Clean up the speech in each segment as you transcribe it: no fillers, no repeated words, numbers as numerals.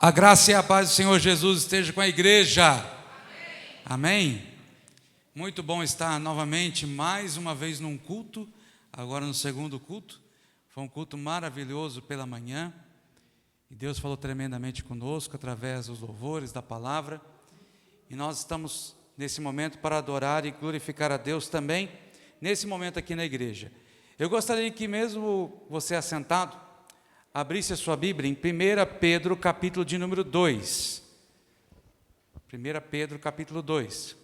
A graça e a paz do Senhor Jesus esteja com a igreja. Amém. Amém. Muito bom estar novamente, mais uma vez num culto, agora no segundo culto. Foi um culto maravilhoso pela manhã. E Deus falou tremendamente conosco através dos louvores, da palavra. E nós estamos nesse momento para adorar e glorificar a Deus também, nesse momento aqui na igreja. Eu gostaria que mesmo você assentado, abrisse a sua Bíblia em 1 Pedro, capítulo de número 2. 1 Pedro, capítulo 2.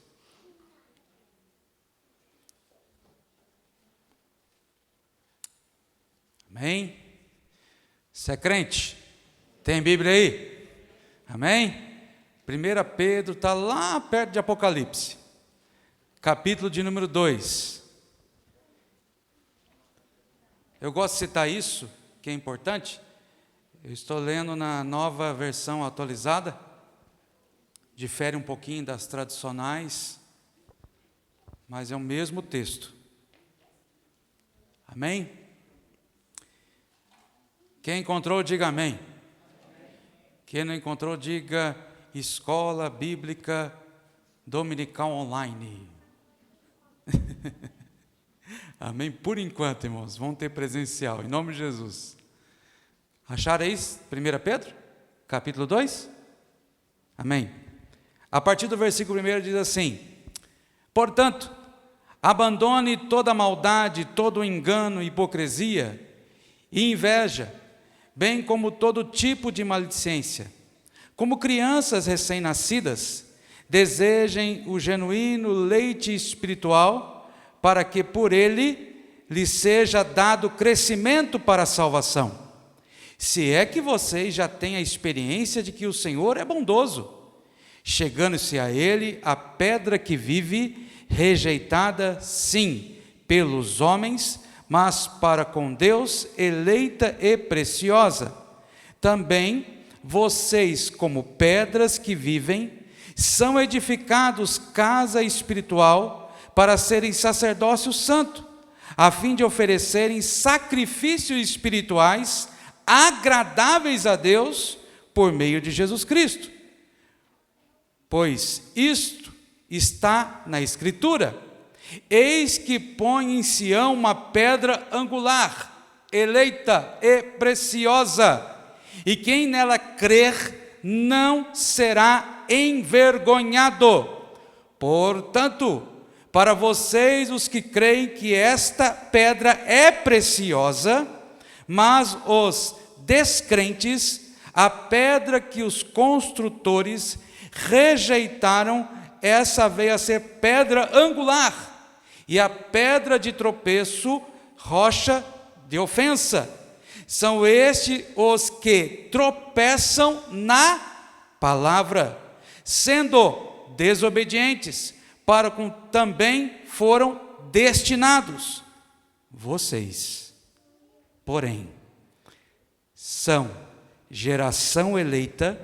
Amém? Você é crente? Tem Bíblia aí? Amém? 1 Pedro está lá perto de Apocalipse, capítulo de número 2. Eu gosto de citar isso, que é importante. Eu estou lendo na nova versão atualizada, difere um pouquinho das tradicionais, mas é o mesmo texto. Amém? Quem encontrou, diga amém. Quem não encontrou, diga Escola Bíblica Dominical Online. Amém? Por enquanto, irmãos, vão ter presencial, em nome de Jesus. Acharam isso? 1 Pedro, capítulo 2? Amém? A partir do versículo 1 diz assim: portanto, abandone toda maldade, todo engano, hipocrisia e inveja, bem como todo tipo de maledicência. Como crianças recém-nascidas, desejem o genuíno leite espiritual, para que por ele lhes seja dado crescimento para a salvação. Se é que vocês já têm a experiência de que o Senhor é bondoso, chegando-se a ele a pedra que vive, rejeitada, sim, pelos homens, mas para com Deus eleita e preciosa. Também vocês, como pedras que vivem, são edificados casa espiritual para serem sacerdócio santo, a fim de oferecerem sacrifícios espirituais agradáveis a Deus por meio de Jesus Cristo. Pois isto está na Escritura: eis que põe em Sião uma pedra angular, eleita e preciosa, e quem nela crer não será envergonhado. Portanto, para vocês, os que creem que esta pedra é preciosa, mas os descrentes, a pedra que os construtores rejeitaram, essa veio a ser pedra angular, e a pedra de tropeço, rocha de ofensa. São estes os que tropeçam na palavra, sendo desobedientes, para com também foram destinados. Vocês, porém, são geração eleita,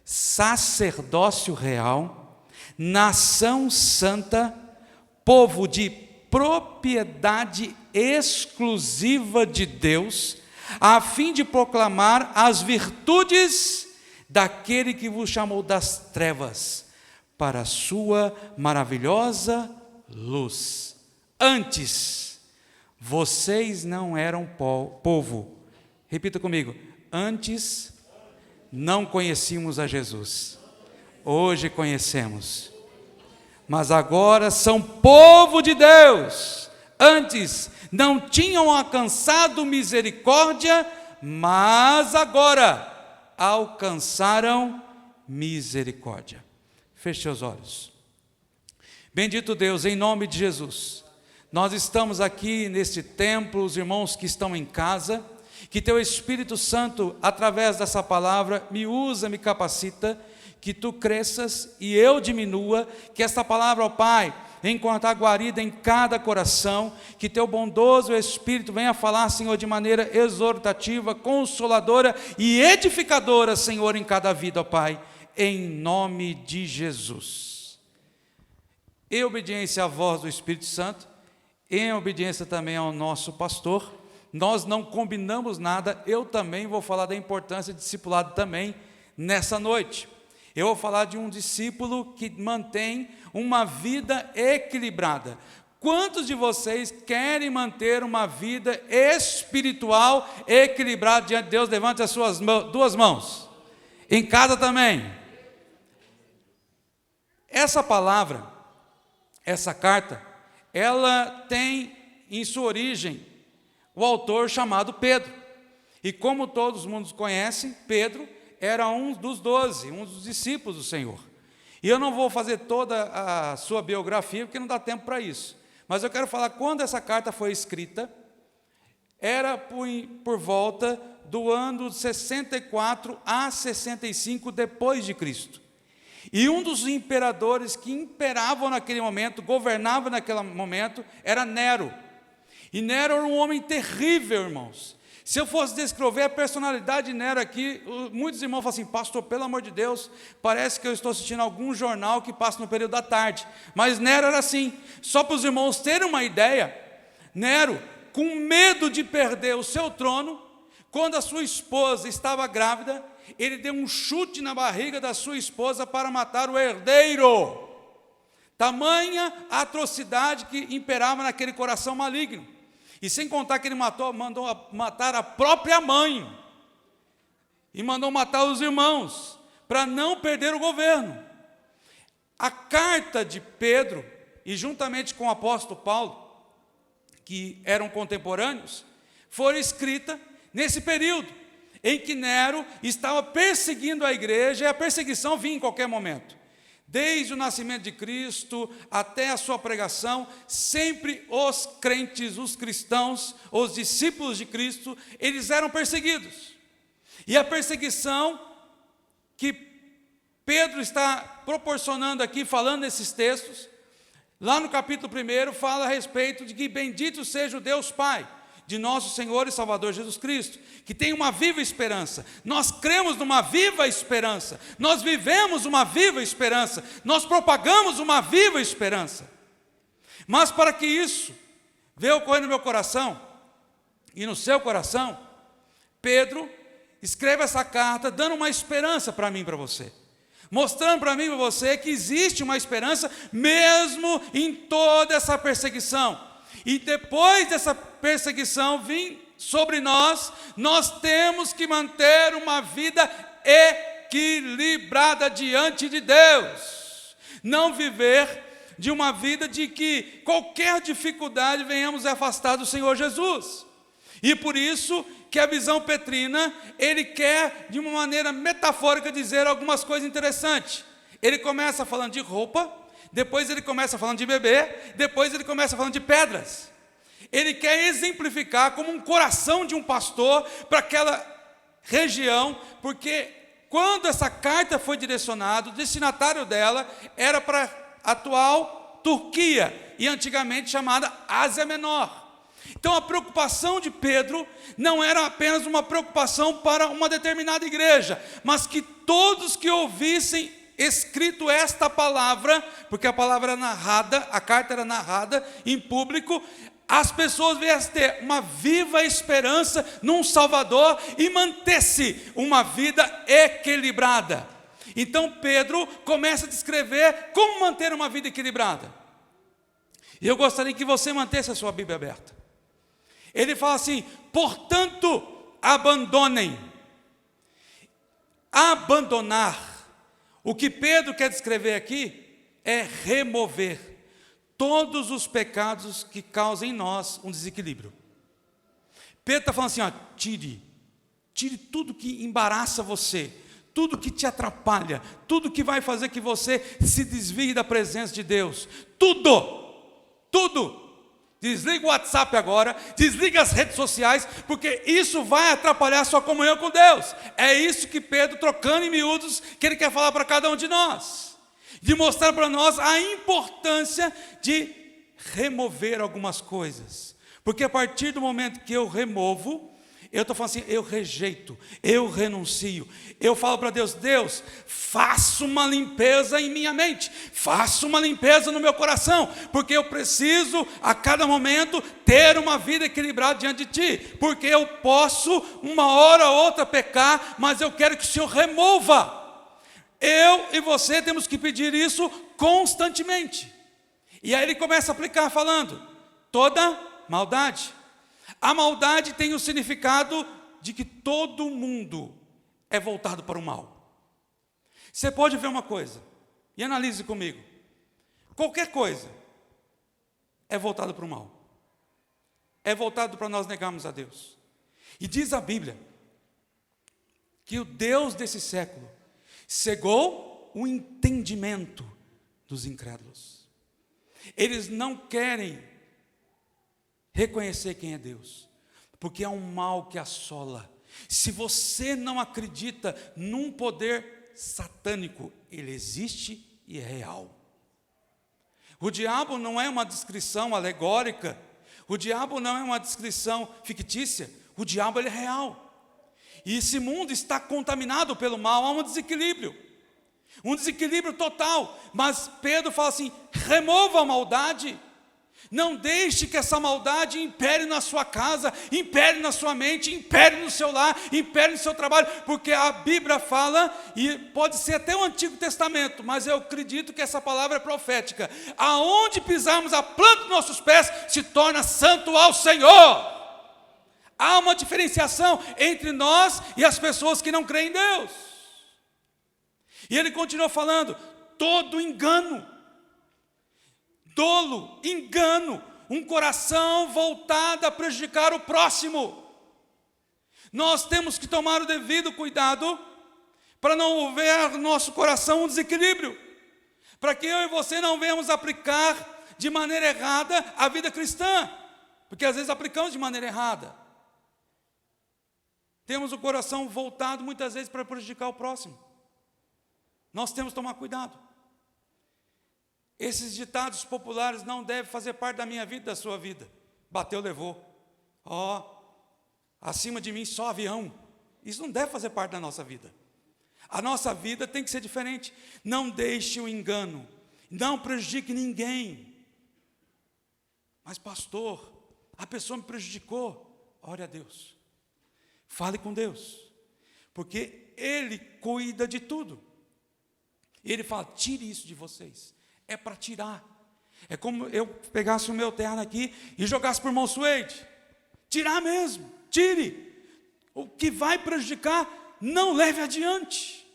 sacerdócio real, nação santa, povo de propriedade exclusiva de Deus, a fim de proclamar as virtudes daquele que vos chamou das trevas para a sua maravilhosa luz. Antes, vocês não eram povo. Repita comigo: antes não conhecíamos a Jesus, hoje conhecemos. Mas agora são povo de Deus. Antes não tinham alcançado misericórdia, mas agora alcançaram misericórdia. Feche seus olhos. Bendito Deus, em nome de Jesus, nós estamos aqui neste templo, os irmãos que estão em casa, que teu Espírito Santo, através dessa palavra, me usa, me capacita, que tu cresças e eu diminua, que esta palavra, ó Pai, encontrar guarida em cada coração, que teu bondoso Espírito venha falar, Senhor, de maneira exortativa, consoladora e edificadora, Senhor, em cada vida, ó Pai, em nome de Jesus. Em obediência à voz do Espírito Santo, em obediência também ao nosso pastor, nós não combinamos nada, eu também vou falar da importância de discipulado também, nessa noite. Eu vou falar de um discípulo que mantém uma vida equilibrada. Quantos de vocês querem manter uma vida espiritual equilibrada diante de Deus? Levante as suas duas mãos. Em casa também. Essa palavra, essa carta, ela tem em sua origem o autor chamado Pedro. E como todos os mundos conhecem, Pedro era um dos 12, um dos discípulos do Senhor. E eu não vou fazer toda a sua biografia, porque não dá tempo para isso. Mas eu quero falar quando essa carta foi escrita. Era por volta do ano 64 a 65 depois de Cristo. E um dos imperadores que imperavam naquele momento, governava naquele momento, era Nero. E Nero era um homem terrível, irmãos. Se eu fosse descrever a personalidade de Nero aqui, muitos irmãos falam assim: pastor, pelo amor de Deus, parece que eu estou assistindo algum jornal que passa no período da tarde. Mas Nero era assim. Só para os irmãos terem uma ideia, Nero, com medo de perder o seu trono, quando a sua esposa estava grávida, ele deu um chute na barriga da sua esposa para matar o herdeiro. Tamanha atrocidade que imperava naquele coração maligno. E sem contar que ele mandou matar a própria mãe. E mandou matar os irmãos, para não perder o governo. A carta de Pedro, e juntamente com o apóstolo Paulo, que eram contemporâneos, foram escritas nesse período, em que Nero estava perseguindo a igreja, e a perseguição vinha em qualquer momento. Desde o nascimento de Cristo até a sua pregação, sempre os crentes, os cristãos, os discípulos de Cristo, eles eram perseguidos. E a perseguição que Pedro está proporcionando aqui, falando nesses textos, lá no capítulo 1, fala a respeito de que bendito seja o Deus Pai de nosso Senhor e Salvador Jesus Cristo, que tem uma viva esperança. Nós cremos numa viva esperança, nós vivemos uma viva esperança, nós propagamos uma viva esperança. Mas para que isso venha ocorrer no meu coração e no seu coração, Pedro escreve essa carta dando uma esperança para mim e para você, mostrando para mim e para você que existe uma esperança mesmo em toda essa perseguição. E depois dessa perseguição vir sobre nós, nós temos que manter uma vida equilibrada diante de Deus. Não viver de uma vida de que qualquer dificuldade venhamos afastar do Senhor Jesus. E por isso que a visão petrina, ele quer de uma maneira metafórica dizer algumas coisas interessantes. Ele começa falando de roupa, depois ele começa falando de bebê, depois ele começa falando de pedras. Ele quer exemplificar como um coração de um pastor para aquela região, porque quando essa carta foi direcionada, o destinatário dela era para a atual Turquia, e antigamente chamada Ásia Menor. Então a preocupação de Pedro não era apenas uma preocupação para uma determinada igreja, mas que todos que ouvissem escrito esta palavra, porque a palavra era narrada, a carta era narrada em público, as pessoas viessem ter uma viva esperança num Salvador e manter-se uma vida equilibrada. Então Pedro começa a descrever como manter uma vida equilibrada. E eu gostaria que você mantesse a sua Bíblia aberta. Ele fala assim: portanto, abandonem. Abandonar. O que Pedro quer descrever aqui é remover todos os pecados que causam em nós um desequilíbrio. Pedro está falando assim: ó, tire tudo que embaraça você, tudo que te atrapalha, tudo que vai fazer que você se desvie da presença de Deus, tudo. Desliga o WhatsApp agora, desliga as redes sociais, porque isso vai atrapalhar a sua comunhão com Deus. É isso que Pedro, trocando em miúdos, que ele quer falar para cada um de nós, de mostrar para nós a importância de remover algumas coisas, porque a partir do momento que eu removo, Eu estou falando assim, eu rejeito, eu renuncio. Eu falo para Deus, Deus, faça uma limpeza em minha mente, faça uma limpeza no meu coração, porque eu preciso a cada momento ter uma vida equilibrada diante de Ti, porque eu posso uma hora ou outra pecar, mas eu quero que o Senhor remova. Eu e você temos que pedir isso constantemente. E aí ele começa a aplicar falando, toda maldade. A maldade tem o significado de que todo mundo é voltado para o mal. Você pode ver uma coisa, e analise comigo. Qualquer coisa é voltado para o mal. É voltado para nós negarmos a Deus. E diz a Bíblia que o Deus desse século cegou o entendimento dos incrédulos. Eles não querem reconhecer quem é Deus, porque é um mal que assola. Se você não acredita num poder satânico, ele existe e é real. O diabo não é uma descrição alegórica, o diabo não é uma descrição fictícia, o diabo ele é real. E esse mundo está contaminado pelo mal, há um desequilíbrio total. Mas Pedro fala assim, remova a maldade. Não deixe que essa maldade impere na sua casa, impere na sua mente, impere no seu lar, impere no seu trabalho, porque a Bíblia fala, e pode ser até o Antigo Testamento, mas eu acredito que essa palavra é profética. Aonde pisarmos a planta dos nossos pés, se torna santo ao Senhor. Há uma diferenciação entre nós e as pessoas que não creem em Deus. E ele continua falando, todo engano, dolo, engano, um coração voltado a prejudicar o próximo. Nós temos que tomar o devido cuidado para não houver no nosso coração um desequilíbrio, para que eu e você não venhamos aplicar de maneira errada a vida cristã, porque às vezes aplicamos de maneira errada. Temos o coração voltado muitas vezes para prejudicar o próximo. Nós temos que tomar cuidado. Esses ditados populares não devem fazer parte da minha vida, da sua vida. Bateu, levou. Acima de mim só avião. Isso não deve fazer parte da nossa vida. A nossa vida tem que ser diferente. Não deixe o engano. Não prejudique ninguém. Mas pastor, a pessoa me prejudicou. Ore a Deus. Fale com Deus. Porque Ele cuida de tudo. Ele fala, tire isso de vocês. É para tirar. É como eu pegasse o meu terno aqui e jogasse para o irmão Suede. Tirar mesmo, tire. O que vai prejudicar, não leve adiante.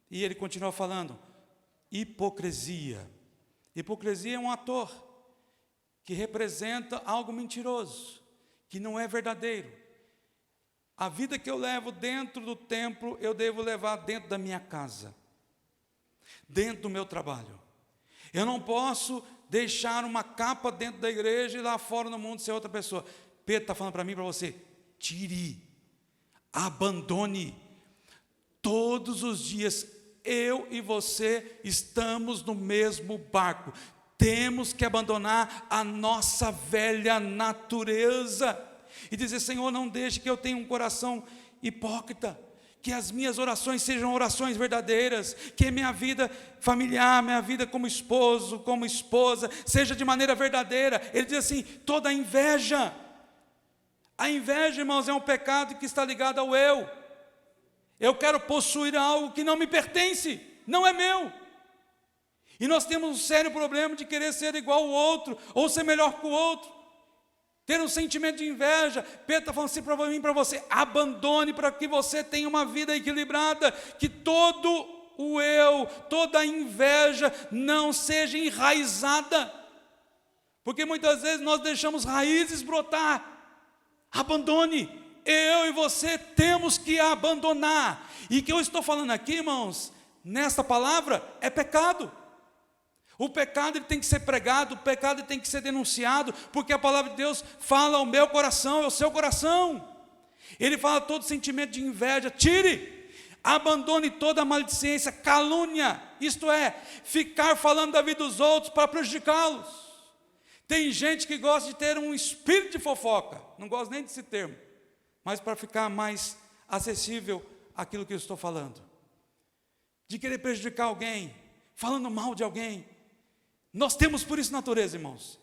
E ele continua falando, hipocrisia. Hipocrisia é um ator que representa algo mentiroso, que não é verdadeiro. A vida que eu levo dentro do templo, eu devo levar dentro da minha casa, dentro do meu trabalho. Eu não posso deixar uma capa dentro da igreja e lá fora no mundo ser outra pessoa. Pedro está falando para mim e para você, tire, abandone. Todos os dias, eu e você estamos no mesmo barco. Temos que abandonar a nossa velha natureza e dizer, Senhor, não deixe que eu tenha um coração hipócrita, que as minhas orações sejam orações verdadeiras, que a minha vida familiar, minha vida como esposo, como esposa, seja de maneira verdadeira. Ele diz assim, toda inveja. A inveja, irmãos, é um pecado que está ligado ao eu. Eu quero possuir algo que não me pertence, não é meu. E nós temos um sério problema de querer ser igual ao outro, ou ser melhor que o outro. Ter um sentimento de inveja. Pedro está falando assim para mim e para você, abandone para que você tenha uma vida equilibrada, que todo o eu, toda a inveja não seja enraizada, porque muitas vezes nós deixamos raízes brotar. Abandone, eu e você temos que abandonar. E o que eu estou falando aqui, irmãos, nesta palavra, é pecado. O pecado ele tem que ser pregado, o pecado ele tem que ser denunciado, porque a palavra de Deus fala ao meu coração, ao seu coração. Ele fala todo sentimento de inveja, tire, abandone toda maledicência, calúnia, isto é, ficar falando da vida dos outros para prejudicá-los. Tem gente que gosta de ter um espírito de fofoca, não gosto nem desse termo, mas para ficar mais acessível aquilo que eu estou falando, de querer prejudicar alguém, falando mal de alguém. Nós temos por isso natureza, irmãos.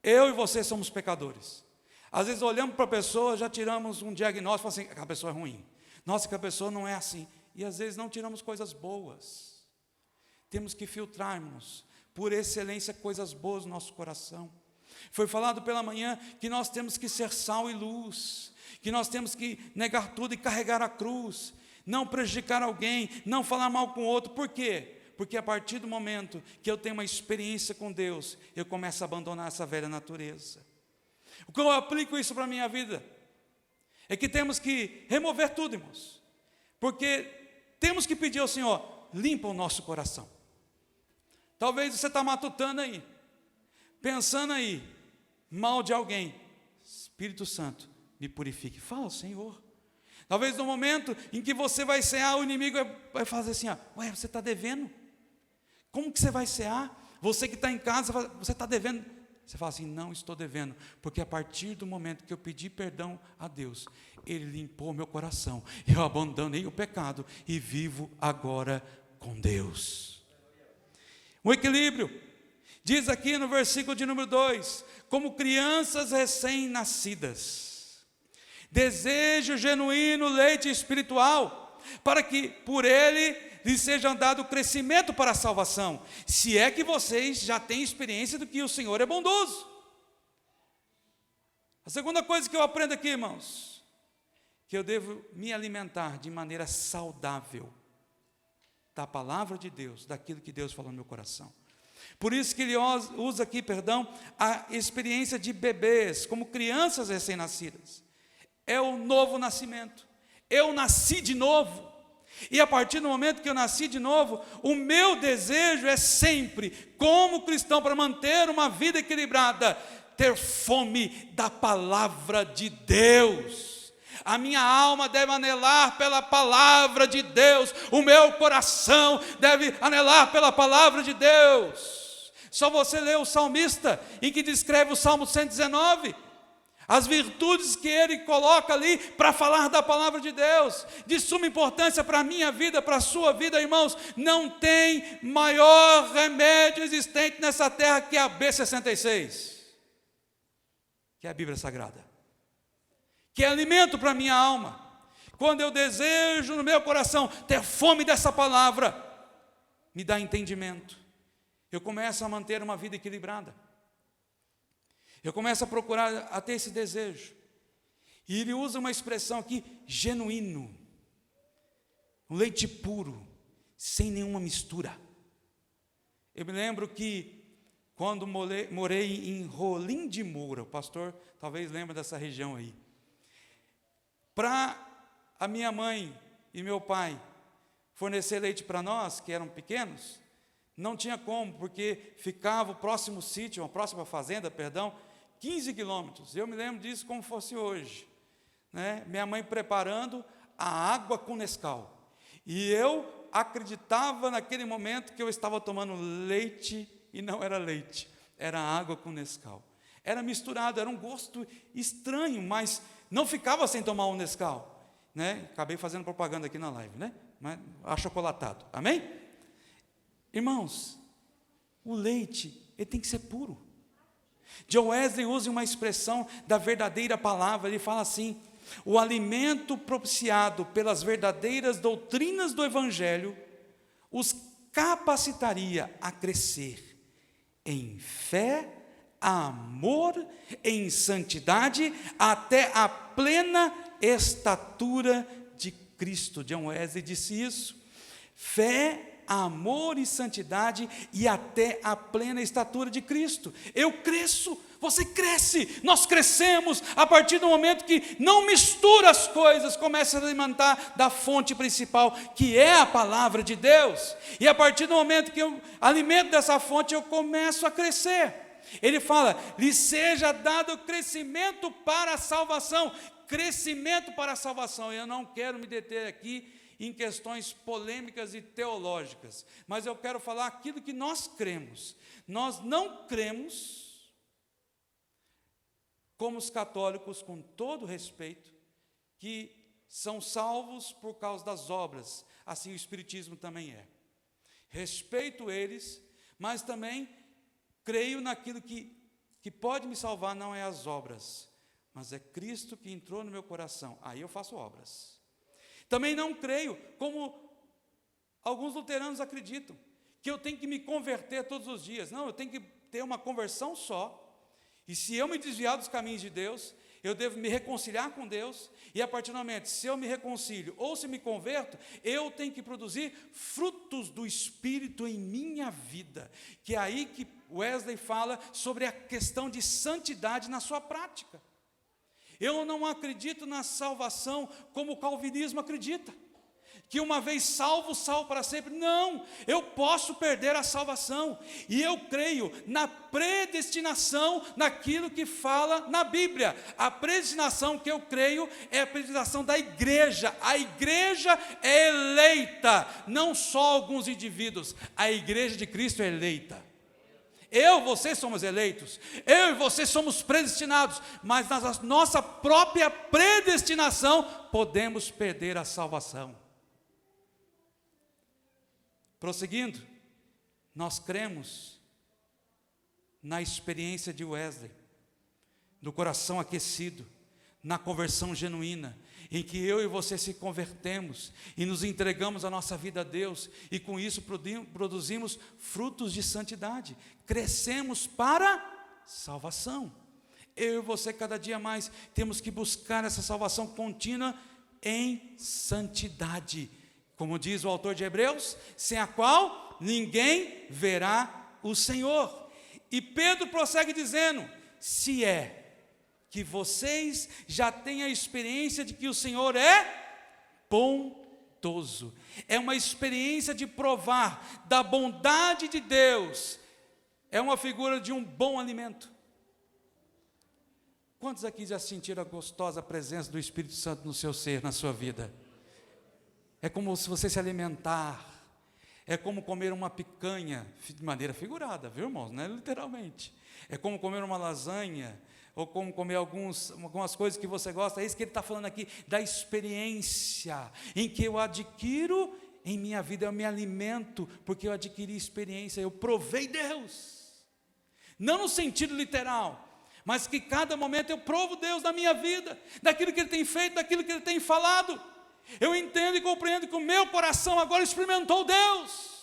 Eu e você somos pecadores. Às vezes olhamos para a pessoa, já tiramos um diagnóstico, falamos assim, aquela pessoa é ruim. Nossa, aquela pessoa não é assim. E às vezes não tiramos coisas boas. Temos que filtrar, irmãos, por excelência, coisas boas no nosso coração. Foi falado pela manhã que nós temos que ser sal e luz, que nós temos que negar tudo e carregar a cruz, não prejudicar alguém, não falar mal com o outro. Por quê? Porque a partir do momento que eu tenho uma experiência com Deus, eu começo a abandonar essa velha natureza. O que eu aplico isso para a minha vida? É que temos que remover tudo, irmãos, porque temos que pedir ao Senhor, limpa o nosso coração. Talvez você está matutando aí, pensando aí, mal de alguém. Espírito Santo, me purifique. Fala, Senhor. Talvez no momento em que você vai cear, o inimigo vai fazer assim, ué, você está devendo? Como que você vai cear? Você que está em casa, você está devendo? Você fala assim, não estou devendo, porque a partir do momento que eu pedi perdão a Deus, Ele limpou meu coração, eu abandonei o pecado e vivo agora com Deus. O equilíbrio, diz aqui no versículo de número 2, como crianças recém-nascidas, desejo genuíno leite espiritual, para que por ele lhes seja dado crescimento para a salvação, se é que vocês já têm experiência do que o Senhor é bondoso. A segunda coisa que eu aprendo aqui, irmãos, que eu devo me alimentar de maneira saudável da palavra de Deus, daquilo que Deus falou no meu coração. Por isso que ele usa aqui, a experiência de bebês, como crianças recém-nascidas. É o novo nascimento. Eu nasci de novo. E a partir do momento que eu nasci de novo, o meu desejo é sempre, como cristão, para manter uma vida equilibrada, ter fome da palavra de Deus. A minha alma deve anelar pela palavra de Deus, o meu coração deve anelar pela palavra de Deus. Só você lê o salmista, em que descreve o Salmo 119, as virtudes que ele coloca ali para falar da palavra de Deus, de suma importância para a minha vida, para a sua vida, irmãos. Não tem maior remédio existente nessa terra que a B66, que é a Bíblia Sagrada, que é alimento para a minha alma. Quando eu desejo no meu coração ter fome dessa palavra, me dá entendimento, eu começo a manter uma vida equilibrada. Eu começo a procurar a ter esse desejo. E ele usa uma expressão aqui, genuíno. Um leite puro, sem nenhuma mistura. Eu me lembro que, quando morei em Rolim de Moura, o pastor talvez lembre dessa região aí. Para a minha mãe e meu pai fornecer leite para nós, que eram pequenos, não tinha como, porque ficava o próximo sítio, a próxima fazenda, 15 quilômetros, eu me lembro disso como fosse hoje, né? Minha mãe preparando a água com Nescau, e eu acreditava naquele momento que eu estava tomando leite, e não era leite, era água com Nescau, era misturado, era um gosto estranho, mas não ficava sem tomar um Nescau, né? Acabei fazendo propaganda aqui na live, né? Mas achocolatado, amém? Irmãos, o leite, ele tem que ser puro. John Wesley usa uma expressão da verdadeira palavra, ele fala assim: o alimento propiciado pelas verdadeiras doutrinas do Evangelho os capacitaria a crescer em fé, amor, em santidade, até a plena estatura de Cristo. John Wesley disse isso. Fé, amor e santidade e até a plena estatura de Cristo. Eu cresço, você cresce, nós crescemos a partir do momento que não mistura as coisas, começa a alimentar da fonte principal, que é a palavra de Deus, e a partir do momento que eu alimento dessa fonte, eu começo a crescer. Ele fala, lhe seja dado crescimento para a salvação, crescimento para a salvação. Eu não quero me deter aqui em questões polêmicas e teológicas, mas eu quero falar aquilo que nós cremos. Nós não cremos, como os católicos, com todo respeito, que são salvos por causa das obras, assim o Espiritismo também é. Respeito eles, mas também creio naquilo que pode me salvar, não é as obras, mas é Cristo que entrou no meu coração, aí eu faço obras. Também não creio, como alguns luteranos acreditam, que eu tenho que me converter todos os dias. Não, eu tenho que ter uma conversão só, e se eu me desviar dos caminhos de Deus, eu devo me reconciliar com Deus, e a partir do momento, se eu me reconcilio ou se me converto, eu tenho que produzir frutos do Espírito em minha vida, que é aí que Wesley fala sobre a questão de santidade na sua prática. Eu não acredito na salvação como o calvinismo acredita, que uma vez salvo, salvo para sempre. Não, eu posso perder a salvação, e eu creio na predestinação, naquilo que fala na Bíblia. A predestinação que eu creio é a predestinação da igreja. A igreja é eleita, não só alguns indivíduos, a igreja de Cristo é eleita. Eu e você somos eleitos, eu e você somos predestinados, mas na nossa própria predestinação podemos perder a salvação. Prosseguindo, nós cremos na experiência de Wesley, do coração aquecido, na conversão genuína, em que eu e você se convertemos e nos entregamos a nossa vida a Deus, e com isso produzimos frutos de santidade, crescemos para salvação. Eu e você cada dia mais temos que buscar essa salvação contínua em santidade, como diz o autor de Hebreus, sem a qual ninguém verá o Senhor. E Pedro prossegue dizendo: se é que vocês já têm a experiência de que o Senhor é bondoso, é uma experiência de provar da bondade de Deus, é uma figura de um bom alimento. Quantos aqui já sentiram a gostosa presença do Espírito Santo no seu ser, na sua vida? É como se você se alimentar, é como comer uma picanha, de maneira figurada, viu, irmãos? Não é literalmente. É como comer uma lasanha, ou como comer algumas coisas que você gosta. É isso que ele está falando aqui, da experiência, em que eu adquiro em minha vida, eu me alimento, porque eu adquiri experiência, eu provei Deus. Não no sentido literal, mas que cada momento eu provo Deus na minha vida, daquilo que Ele tem feito, daquilo que Ele tem falado. Eu entendo e compreendo que o meu coração agora experimentou Deus.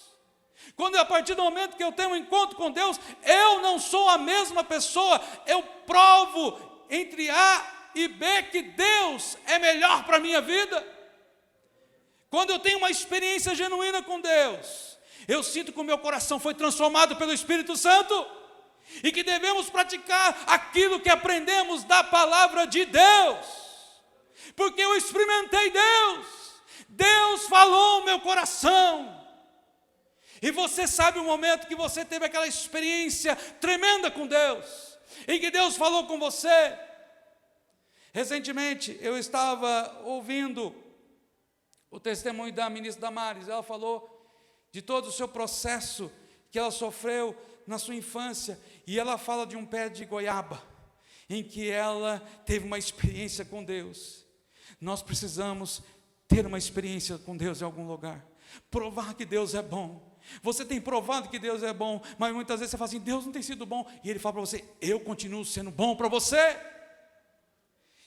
Quando a partir do momento que eu tenho um encontro com Deus, eu não sou a mesma pessoa, eu provo entre A e B que Deus é melhor para a minha vida. Quando eu tenho uma experiência genuína com Deus, eu sinto que o meu coração foi transformado pelo Espírito Santo, e que devemos praticar aquilo que aprendemos da palavra de Deus. Porque eu experimentei Deus, Deus falou no meu coração, e você sabe o momento que você teve aquela experiência tremenda com Deus, em que Deus falou com você. Recentemente eu estava ouvindo o testemunho da ministra Damares. Ela falou de todo o seu processo que ela sofreu na sua infância, e ela fala de um pé de goiaba, em que ela teve uma experiência com Deus. Nós precisamos ter uma experiência com Deus em algum lugar, provar que Deus é bom. Você tem provado que Deus é bom, mas muitas vezes você fala assim: Deus não tem sido bom, e Ele fala para você: eu continuo sendo bom para você.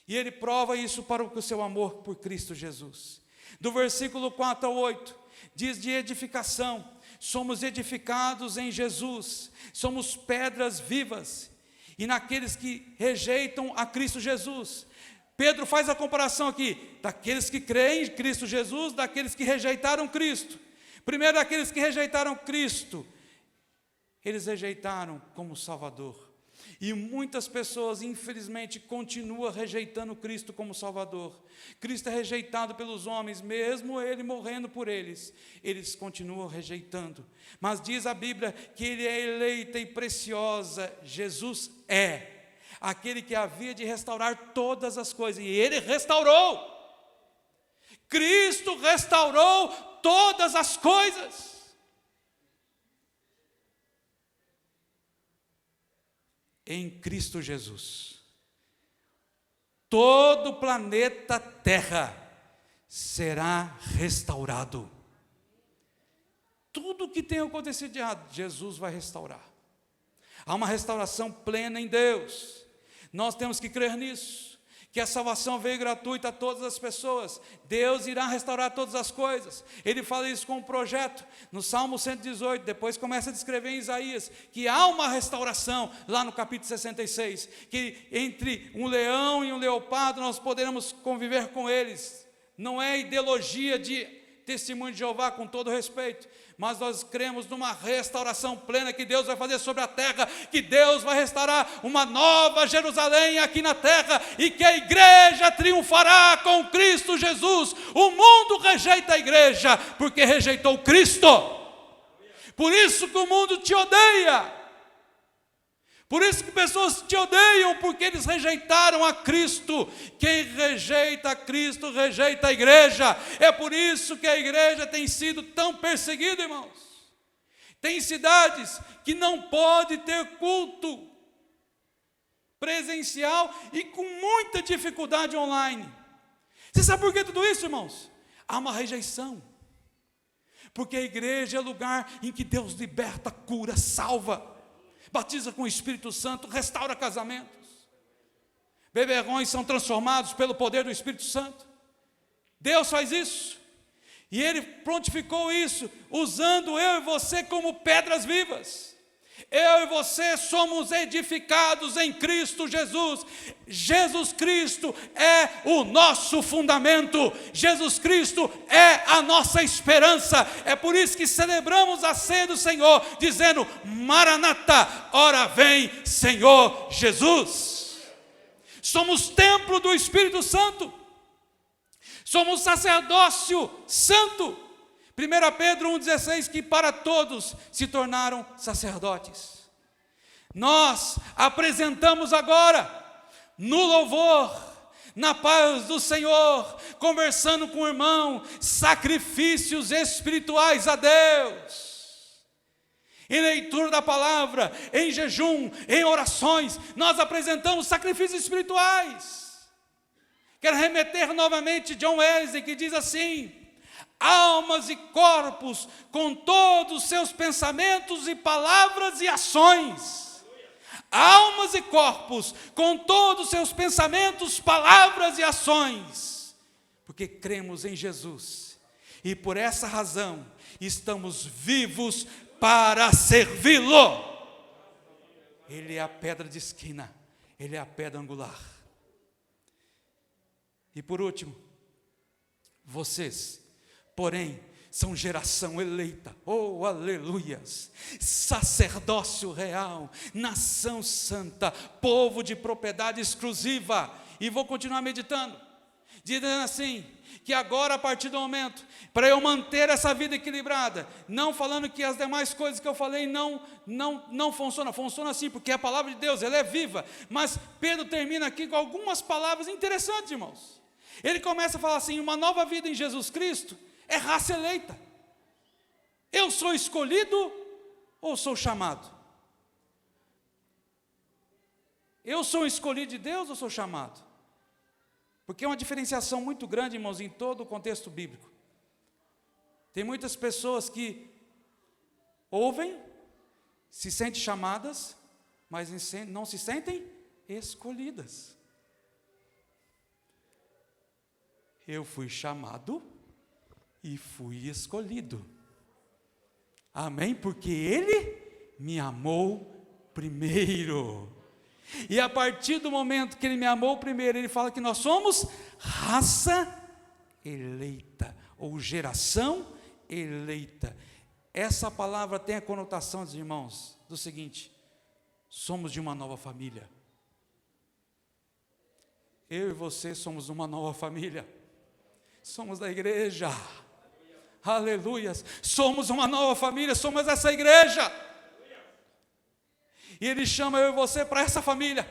E Ele prova isso para o seu amor por Cristo Jesus. Do versículo 4 ao 8, diz de edificação: somos edificados em Jesus, somos pedras vivas, e naqueles que rejeitam a Cristo Jesus. Pedro faz a comparação aqui, daqueles que creem em Cristo Jesus, daqueles que rejeitaram Cristo. Primeiro, daqueles que rejeitaram Cristo, eles rejeitaram como Salvador. E muitas pessoas, infelizmente, continuam rejeitando Cristo como Salvador. Cristo é rejeitado pelos homens, mesmo Ele morrendo por eles, eles continuam rejeitando. Mas diz a Bíblia que Ele é eleita e preciosa. Jesus é aquele que havia de restaurar todas as coisas, e Ele restaurou. Cristo restaurou todas as coisas. Em Cristo Jesus, todo o planeta Terra será restaurado. Tudo que tem acontecido de errado, Jesus vai restaurar. Há uma restauração plena em Deus. Nós temos que crer nisso, que a salvação veio gratuita a todas as pessoas. Deus irá restaurar todas as coisas. Ele fala isso com um projeto no Salmo 118, depois começa a descrever em Isaías, que há uma restauração lá no capítulo 66, que entre um leão e um leopardo nós poderemos conviver com eles. Não é ideologia de Testemunho de Jeová, com todo respeito, mas nós cremos numa restauração plena que Deus vai fazer sobre a terra, que Deus vai restaurar uma nova Jerusalém aqui na terra, e que a igreja triunfará com Cristo Jesus. O mundo rejeita a igreja, porque rejeitou Cristo. Por isso que o mundo te odeia. Por isso que pessoas te odeiam, porque eles rejeitaram a Cristo. Quem rejeita a Cristo, rejeita a igreja. É por isso que a igreja tem sido tão perseguida, irmãos. Tem cidades que não pode ter culto presencial e com muita dificuldade online. Você sabe por que tudo isso, irmãos? Há uma rejeição. Porque a igreja é lugar em que Deus liberta, cura, salva, batiza com o Espírito Santo, restaura casamentos. Beberrões são transformados pelo poder do Espírito Santo. Deus faz isso. E Ele prontificou isso, usando eu e você como pedras vivas. Eu e você somos edificados em Cristo Jesus. Jesus Cristo é o nosso fundamento. Jesus Cristo é a nossa esperança. É por isso que celebramos a ceia do Senhor, dizendo: Maranata, ora vem, Senhor Jesus. Somos templo do Espírito Santo. Somos sacerdócio santo. 1 Pedro 1,16, que para todos se tornaram sacerdotes. Nós apresentamos agora, no louvor, na paz do Senhor, conversando com o irmão, sacrifícios espirituais a Deus. Em leitura da palavra, em jejum, em orações, nós apresentamos sacrifícios espirituais. Quero remeter novamente John Wesley, que diz assim: almas e corpos, com todos os seus pensamentos e palavras e ações. Almas e corpos, com todos os seus pensamentos, palavras e ações. Porque cremos em Jesus. E por essa razão, estamos vivos para servi-lo. Ele é a pedra de esquina. Ele é a pedra angular. E por último, vocês, porém, são geração eleita, oh aleluias, sacerdócio real, nação santa, povo de propriedade exclusiva. E vou continuar meditando, dizendo assim, que agora a partir do momento, para eu manter essa vida equilibrada, não falando que as demais coisas que eu falei não funcionam, funciona sim, porque a palavra de Deus, ela é viva. Mas Pedro termina aqui com algumas palavras interessantes, irmãos. Ele começa a falar assim: uma nova vida em Jesus Cristo é raça eleita. Eu sou escolhido ou sou chamado? Eu sou um escolhido de Deus ou sou chamado? Porque é uma diferenciação muito grande, irmãos, em todo o contexto bíblico. Tem muitas pessoas que ouvem, se sentem chamadas, mas não se sentem escolhidas. Eu fui chamado e fui escolhido. Amém? Porque Ele me amou primeiro. E a partir do momento que Ele me amou primeiro, Ele fala que nós somos raça eleita, ou geração eleita. Essa palavra tem a conotação, irmãos, do seguinte: somos de uma nova família. Eu e você somos uma nova família. Somos da igreja. Aleluias. Somos uma nova família, somos essa igreja. E Ele chama eu e você para essa família.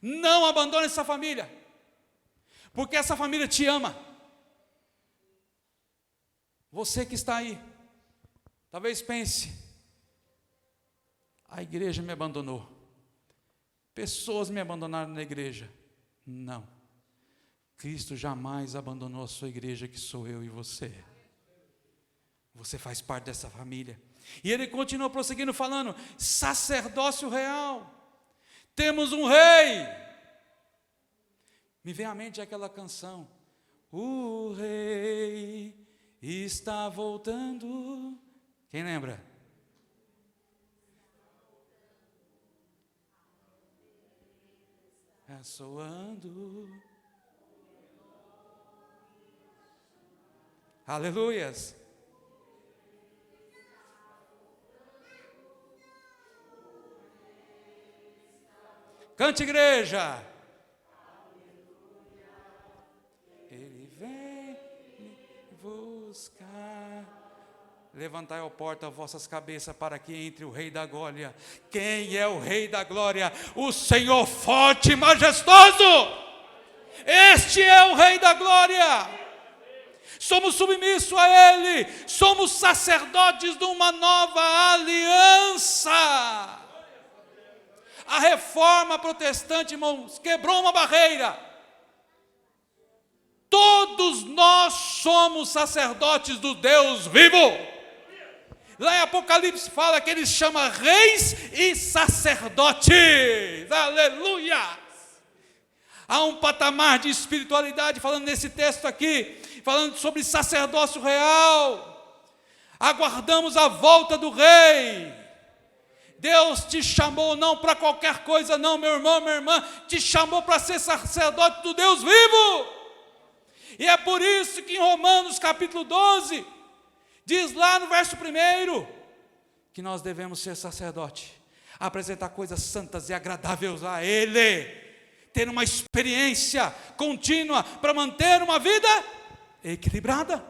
Não abandone essa família, porque essa família te ama. Você que está aí, talvez pense: a igreja me abandonou, pessoas me abandonaram na igreja. Não. Cristo jamais abandonou a sua igreja, que sou eu e você. Você faz parte dessa família. E ele continua prosseguindo falando, sacerdócio real. Temos um rei. Me vem à mente aquela canção. O rei está voltando. Quem lembra? Soando. Aleluias. Cante, igreja. Ele vem me buscar. Levantai, ó porta, vossas cabeças, para que entre o Rei da Glória. Quem é o Rei da Glória? O Senhor forte e majestoso. Este é o Rei da Glória. Somos submissos a Ele. Somos sacerdotes de uma nova aliança. A reforma protestante, irmãos, quebrou uma barreira. Todos nós somos sacerdotes do Deus vivo. Lá em Apocalipse fala que ele chama reis e sacerdotes. Aleluia! Há um patamar de espiritualidade, falando nesse texto aqui, falando sobre sacerdócio real. Aguardamos a volta do rei. Deus te chamou não para qualquer coisa não, meu irmão, minha irmã, te chamou para ser sacerdote do Deus vivo. E é por isso que em Romanos capítulo 12, diz lá no verso 1, que nós devemos ser sacerdote, apresentar coisas santas e agradáveis a Ele, ter uma experiência contínua para manter uma vida equilibrada.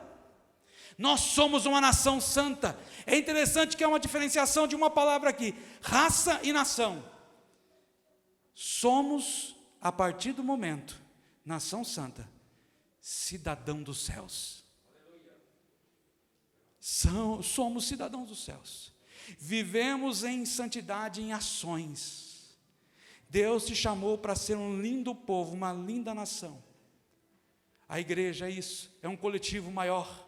Nós somos uma nação santa. É interessante que há uma diferenciação de uma palavra aqui, raça e nação. Somos, a partir do momento, nação santa, cidadão dos céus. Somos cidadãos dos céus. Vivemos em santidade em ações. Deus te chamou para ser um lindo povo, uma linda nação. A igreja é isso, é um coletivo maior.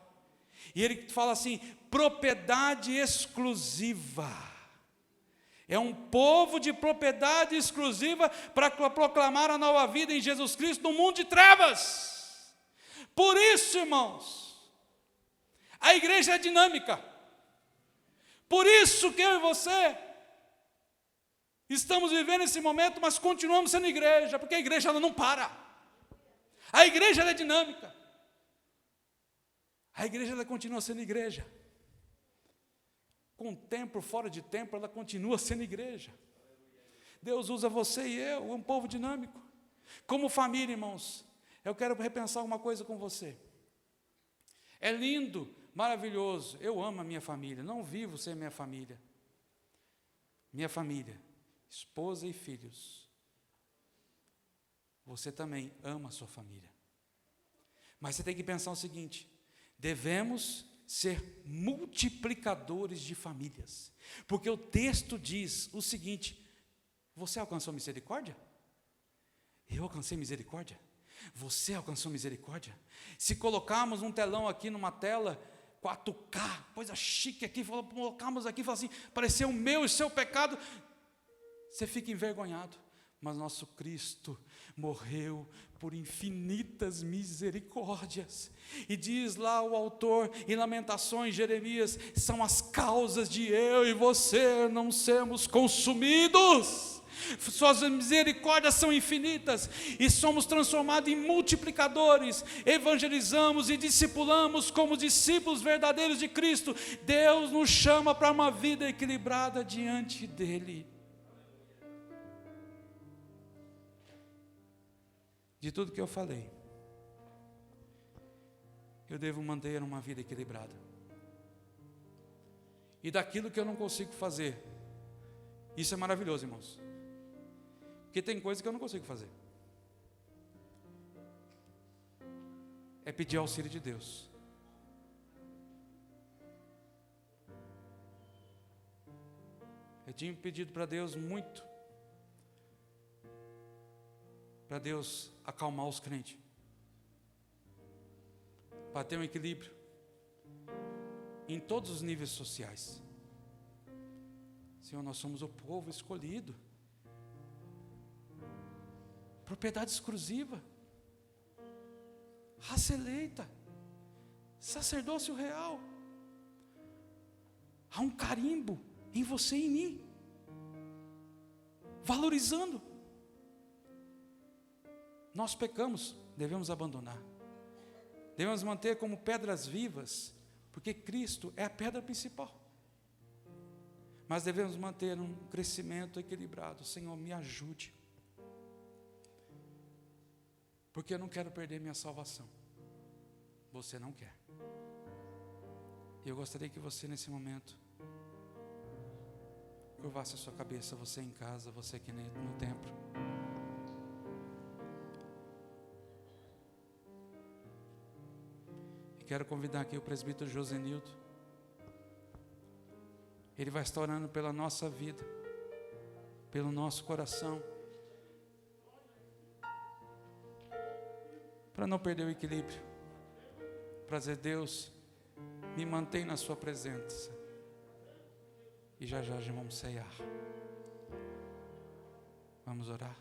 E ele fala assim, propriedade exclusiva. É um povo de propriedade exclusiva para proclamar a nova vida em Jesus Cristo no mundo de trevas. Por isso, irmãos, a igreja é dinâmica. Por isso que eu e você estamos vivendo esse momento, mas continuamos sendo igreja, porque a igreja ela não para. A igreja ela é dinâmica. A igreja ela continua sendo igreja. Com tempo, fora de tempo, ela continua sendo igreja. Deus usa você e eu, um povo dinâmico. Como família, irmãos, eu quero repensar uma coisa com você. É lindo, maravilhoso, eu amo a minha família, não vivo sem minha família. Minha família, esposa e filhos. Você também ama a sua família. Mas você tem que pensar o seguinte, devemos ser multiplicadores de famílias. Porque o texto diz o seguinte, você alcançou misericórdia? Eu alcancei misericórdia? Você alcançou misericórdia? Se colocarmos um telão aqui numa tela, 4K, coisa chique aqui, colocamos aqui, fala assim, pareceu o meu e o seu pecado, você fica envergonhado. Mas nosso Cristo morreu por infinitas misericórdias. E diz lá o autor, em Lamentações, Jeremias, são as causas de eu e você não sermos consumidos. Suas misericórdias são infinitas e somos transformados em multiplicadores, evangelizamos e discipulamos como discípulos verdadeiros de Cristo. Deus nos chama para uma vida equilibrada diante dEle. De tudo que eu falei, eu devo manter uma vida equilibrada. E daquilo que eu não consigo fazer, isso é maravilhoso, irmãos. Porque tem coisa que eu não consigo fazer. É pedir auxílio de Deus. Eu tinha pedido para Deus muito, para Deus acalmar os crentes, para ter um equilíbrio em todos os níveis sociais. Senhor, nós somos o povo escolhido, propriedade exclusiva, raça eleita, sacerdócio real. Há um carimbo em você e em mim, valorizando. Nós pecamos, devemos abandonar, devemos manter como pedras vivas, porque Cristo é a pedra principal. Mas devemos manter um crescimento equilibrado. Senhor, me ajude, porque eu não quero perder minha salvação. Você não quer. E eu gostaria que você, nesse momento, curvasse a sua cabeça, você em casa, você aqui no templo. E quero convidar aqui o presbítero Josenildo. Ele vai estar orando pela nossa vida, pelo nosso coração, para não perder o equilíbrio, para dizer: Deus, me mantém na sua presença. E já já vamos ceiar. Vamos orar.